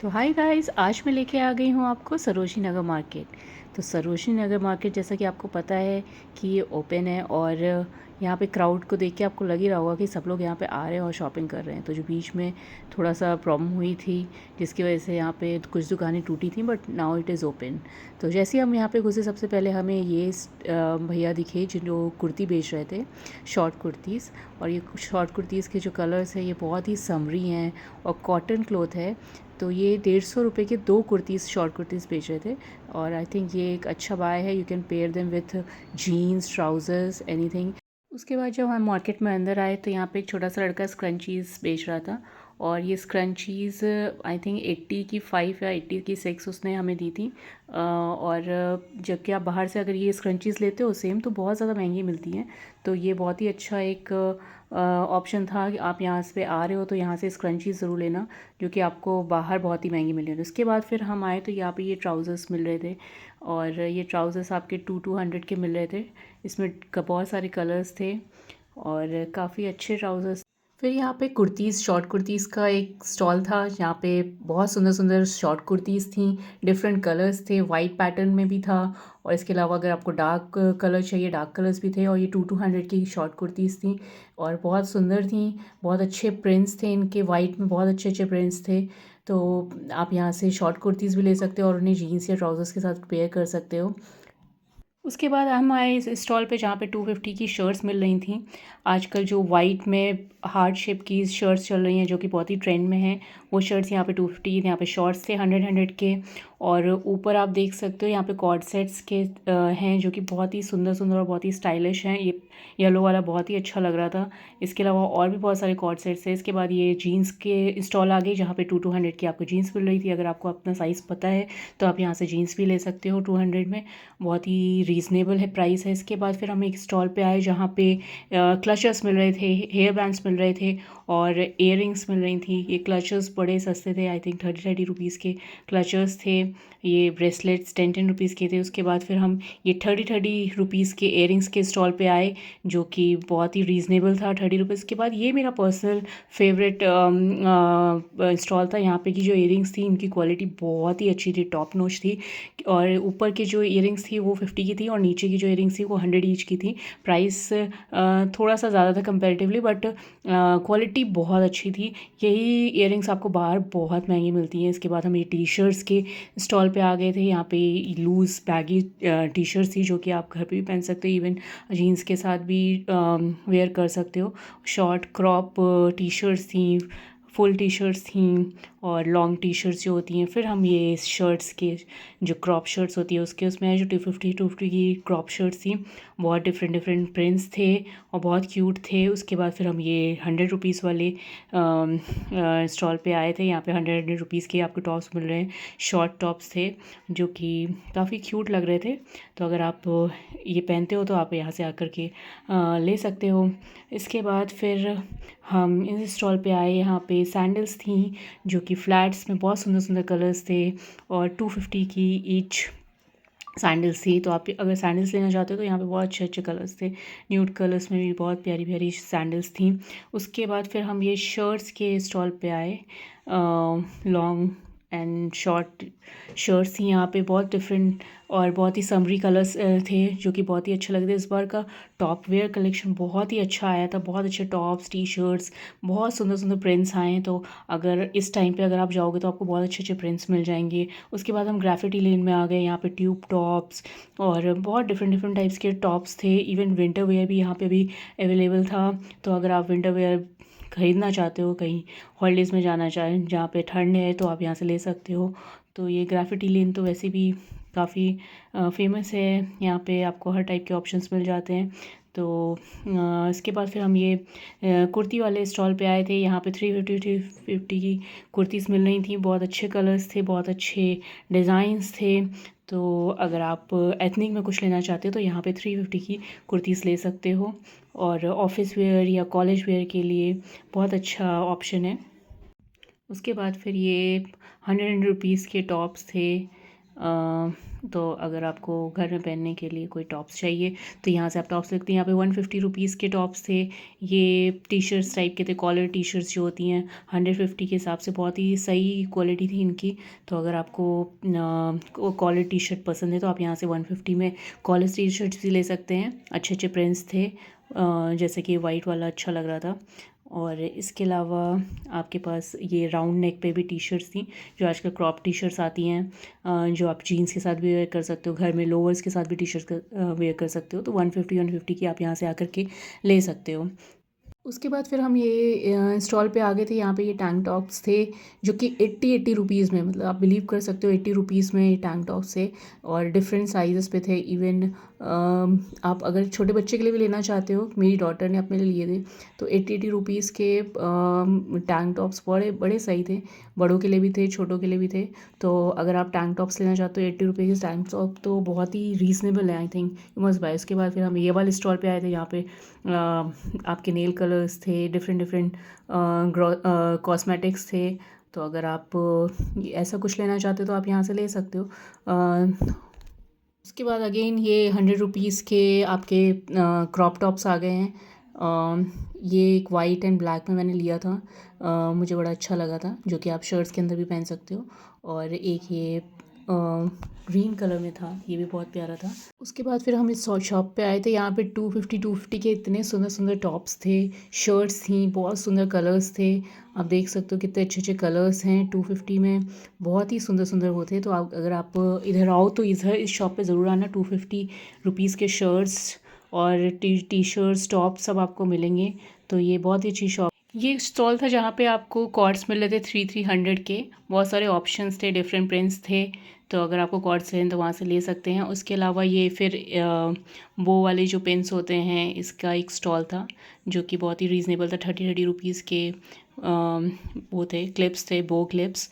तो hi guys, आज मैं लेके आ गई हूँ आपको सरोजनी नगर मार्केट। तो सरोजनी नगर मार्केट जैसा कि आपको पता है कि ये ओपन है और यहाँ पे क्राउड को देख के आपको लग ही रहा होगा कि सब लोग यहाँ पे आ रहे हैं और शॉपिंग कर रहे हैं। तो जो बीच में थोड़ा सा प्रॉब्लम हुई थी जिसकी वजह से यहाँ पे कुछ दुकानें टूटी थी, but now it is open. तो जैसे ही हम यहाँ पे घुसे, सबसे पहले हमें ये भैया दिखे जो कुर्ती बेच रहे थे, शॉर्ट कुर्तीज़। और ये शॉर्ट कुर्तीज़ के जो कलर्स हैं ये बहुत ही समरी हैं और कॉटन क्लोथ है। तो ये 150 रुपये के 2 कुर्तीज़, शॉर्ट कुर्तीज़ बेच रहे थे। और आई थिंक ये एक अच्छा बाय है। You can pair them with jeans, trousers, anything. उसके बाद जब हम मार्केट में अंदर आए तो यहाँ पे एक छोटा सा लड़का स्क्रंचीज़ बेच रहा था। और ये स्क्रंचीज़ आई थिंक 80 की 5 या 80 की 6 उसने हमें दी थी। और जबकि आप बाहर से अगर ये स्क्रंचीज़ लेते हो सेम, तो बहुत ज़्यादा महंगी मिलती हैं। तो ये बहुत ही अच्छा एक ऑप्शन था कि आप यहाँ से आ रहे हो तो यहाँ से स्क्रंचीज़ ज़रूर लेना, जो कि आपको बाहर बहुत ही महंगी मिल रही है। उसके बाद फिर हम आए तो यहाँ पे ये ट्राउज़र्स मिल रहे थे। और ये ट्राउज़र्स आपके 200 के मिल रहे थे। इसमें बहुत सारे कलर्स थे और काफ़ी अच्छे ट्राउज़र्स। फिर यहाँ पे कुर्तीज़, शॉर्ट कुर्तीज़ का एक स्टॉल था जहाँ पे बहुत सुंदर सुंदर शॉर्ट कुर्तीज़ थी। डिफरेंट कलर्स थे, वाइट पैटर्न में भी था। और इसके अलावा अगर आपको डार्क कलर चाहिए, डार्क कलर्स भी थे। और ये 200 की शॉर्ट कुर्तीज़ थी और बहुत सुंदर थी। बहुत अच्छे प्रिंट्स थे इनके, वाइट में बहुत अच्छे अच्छे प्रिंट्स थे। तो आप यहाँ से शॉर्ट कुर्तीज़ भी ले सकते हो और उन्हें जीन्स या ट्राउज़र्स के साथ पेयर कर सकते हो। उसके बाद हम आए इस स्टॉल पे जहाँ पे 250 की शर्ट्स मिल रही थी। आजकल जो वाइट में हार्ट शेप की शर्ट्स चल रही हैं, जो कि बहुत ही ट्रेंड में हैं, वो शर्ट्स यहाँ पे 250 की थी। यहाँ पे शॉर्ट्स थे 100 के। और ऊपर आप देख सकते हो यहाँ पे कॉर्ड सेट्स के हैं, जो कि बहुत ही सुंदर सुंदर और बहुत ही स्टाइलिश हैं। ये येलो वाला बहुत ही अच्छा लग रहा था। इसके अलावा और भी बहुत सारे कॉर्ड सेट्स हैं। इसके बाद ये जीन्स के स्टॉल आ गई जहाँ पे 200 की आपको जीन्स मिल रही थी। अगर आपको अपना साइज़ पता है तो आप यहाँ से जीन्स भी ले सकते हो 200 में। बहुत ही रीज़नेबल है प्राइस है। इसके बाद फिर हम एक स्टॉल पे आए जहाँ पे क्लचर्स मिल रहे थे, हेयर बैंड्स मिल रहे थे और इयररिंग्स मिल रही थी। ये क्लचर्स बड़े सस्ते थे, आई थिंक 30 रुपीज़ के क्लचर्स थे। ये ब्रेसलेट्स 10 रुपीज़ के थे। उसके बाद फिर हम ये 30 रुपीज़ के इयररिंग्स के स्टॉल पे आए, जो कि बहुत ही रीज़नेबल था 30 रुपीज़ के बाद। ये मेरा पर्सनल फेवरेट स्टॉल था। यहाँ पे की जो इयररिंग्स थी इनकी क्वालिटी बहुत ही अच्छी थी, टॉप नॉच थी। और ऊपर की जो इयररिंग्स थी वो 50 की थी और नीचे की जो इयररिंग्स थी वो 100 ईच की थी। प्राइस थोड़ा सा ज़्यादा था कंपैरेटिवली, बट क्वालिटी बहुत अच्छी थी। यही इयररिंग्स आपको बाहर बहुत महंगी मिलती हैं। इसके बाद हम ये टी शर्ट्स के स्टॉल पे आ गए थे। यहाँ पे लूज़ बैगी टी शर्ट्स थी, जो कि आप घर पे भी पहन सकते हो, इवन जीन्स के साथ भी वेयर कर सकते हो। शॉर्ट क्रॉप टी शर्ट्स थी, फुल टी शर्ट्स थी और लॉन्ग टी शर्ट्स जो होती हैं। फिर हम ये शर्ट्स के जो क्रॉप शर्ट्स होती है उसके उसमें है, जो 250 की क्रॉप शर्ट्स थी। बहुत डिफरेंट डिफरेंट प्रिंट्स थे और बहुत क्यूट थे। उसके बाद फिर हम ये 100 रुपीज़ वाले स्टॉल पे आए थे। यहाँ पे 100 रुपीज़ के आपको टॉप्स मिल रहे हैं। शॉर्ट टॉप्स थे जो कि काफ़ी क्यूट लग रहे थे। तो अगर आप ये पहनते हो तो आप यहाँ से आकर के ले सकते हो। इसके बाद फिर हम इस स्टॉल पे आए। यहाँ पे सैंडल्स थी जो कि फ्लैट्स में बहुत सुंदर सुंदर कलर्स थे और 250 की ईच सैंडल्स थी। तो आप अगर सैंडल्स लेना चाहते हो तो यहाँ पे बहुत अच्छे अच्छे कलर्स थे। न्यूड कलर्स में भी बहुत प्यारी प्यारी सैंडल्स थी। उसके बाद फिर हम ये शर्ट्स के स्टॉल पे आए। लॉन्ग एंड शॉर्ट शर्ट्स थी यहाँ पे, बहुत डिफरेंट और बहुत ही समरी कलर्स थे, जो कि बहुत ही अच्छे लग रहे थे। इस बार का टॉप वेयर कलेक्शन बहुत ही अच्छा आया था। बहुत अच्छे टॉप्स, टी शर्ट्स, बहुत सुंदर सुंदर प्रिंट्स आए हैं। तो अगर इस टाइम पे अगर आप जाओगे तो आपको बहुत अच्छे अच्छे प्रिंट्स मिल जाएंगे। उसके बाद हम ग्राफिटी लेन में आ गए। यहाँ पे ट्यूब टॉप्स और बहुत डिफरेंट डिफरेंट टाइप्स के टॉप्स थे। इवन विंटर वेयर भी यहाँ पे भी अवेलेबल था। तो अगर आप विंटर वेयर ख़रीदना चाहते हो, कहीं हॉलीडेज़ में जाना चाहें जहाँ पे ठंड है, तो आप यहाँ से ले सकते हो। तो ये ग्राफिटी लेन तो वैसे भी काफ़ी फेमस है। यहाँ पे आपको हर टाइप के ऑप्शंस मिल जाते हैं। तो इसके बाद फिर हम ये कुर्ती वाले स्टॉल पे आए थे। यहाँ पे 350 की कुर्तीज़ मिल रही थी। बहुत अच्छे कलर्स थे, बहुत अच्छे डिज़ाइंस थे। तो अगर आप एथनिक में कुछ लेना चाहते हो तो यहाँ पे 350 की कुर्तीज़ ले सकते हो। और ऑफिस वेयर या कॉलेज वेयर के लिए बहुत अच्छा ऑप्शन है। उसके बाद फिर ये 100 रुपीज़ के टॉप्स थे तो अगर आपको घर में पहनने के लिए कोई टॉप्स चाहिए तो यहाँ से आप टॉप्स देखते हैं। यहाँ पे 150 रुपीज़ के टॉप्स थे। ये टी शर्ट्स टाइप के थे, कॉलर टी शर्ट्स जो होती हैं 150 के हिसाब से बहुत ही सही क्वालिटी थी इनकी। तो अगर आपको कॉलर टी शर्ट पसंद है तो आप यहाँ से 150 में कॉलर टी शर्ट्स भी ले सकते हैं। अच्छे अच्छे प्रिंट्स थे, जैसे कि वाइट वाला अच्छा लग रहा था। और इसके अलावा आपके पास ये राउंड नेक पे भी टी शर्ट्स थी, जो आजकल क्रॉप टी शर्ट्स आती हैं, जो आप जीन्स के साथ भी वेयर कर सकते हो, घर में लोअर्स के साथ भी टी शर्ट्स वेयर कर सकते हो। तो 150 की आप यहाँ से आकर के ले सकते हो। उसके बाद फिर हम ये स्टॉल पे आ गए थे। यहाँ पे ये टैंक टॉप्स थे जो कि 80 रुपीज़ में, मतलब आप बिलीव कर सकते हो 80 रुपीज़ में ये टैंक टॉप्स थे। और डिफरेंट साइज़ पे थे। इवन आप अगर छोटे बच्चे के लिए भी लेना चाहते हो, मेरी डॉटर ने अपने लिए लिए थे, तो 80 रुपीज़ के टैंक टॉप्स बड़े बड़े सही थे। बड़ों के लिए भी थे, छोटों के लिए भी थे। तो अगर आप टैंक टॉप्स लेना चाहते हो 80 रुपीज़ के टैंक टॉप तो बहुत ही रीज़नेबल है, I think you must buy. उसके बाद फिर हम ये वाले स्टॉल पे आए थे। यहाँ पे आपके नेल कलर्स थे, डिफरेंट डिफरेंट कॉस्मेटिक्स थे। तो अगर आप ऐसा कुछ लेना चाहते हो तो आप यहाँ से ले सकते हो। उसके बाद अगेन ये 100 रुपीज़ के आपके क्रॉप टॉप्स आ गए हैं। ये एक वाइट एंड ब्लैक में मैंने लिया था, मुझे बड़ा अच्छा लगा था, जो कि आप शर्ट्स के अंदर भी पहन सकते हो। और एक ये ग्रीन कलर में था, ये भी बहुत प्यारा था। उसके बाद फिर हम इस शॉप पे आए थे। यहाँ पे 250 के इतने सुंदर सुंदर टॉप्स थे, शर्ट्स थी, बहुत सुंदर कलर्स थे। आप देख सकते हो कितने अच्छे अच्छे कलर्स हैं 250 में, बहुत ही सुंदर सुंदर वो थे। तो आप अगर आप इधर आओ तो इधर इस शॉप पे ज़रूर आना। 250 रुपीज़ के शर्ट्स और टी शर्ट्स टॉप सब आपको मिलेंगे। तो ये बहुत ही अच्छी शॉप। ये एक स्टॉल था जहाँ पे आपको कॉर्ड्स मिल रहे थे 300 के। बहुत सारे ऑप्शंस थे, डिफरेंट प्रिंट्स थे। तो अगर आपको कॉर्ड्स लें तो वहाँ से ले सकते हैं। उसके अलावा ये फिर बो वाले जो पेन्स होते हैं, इसका एक स्टॉल था जो कि बहुत ही रीज़नेबल था। 30 रुपीज़ के वो थे, क्लिप्स थे, बो क्लिप्स।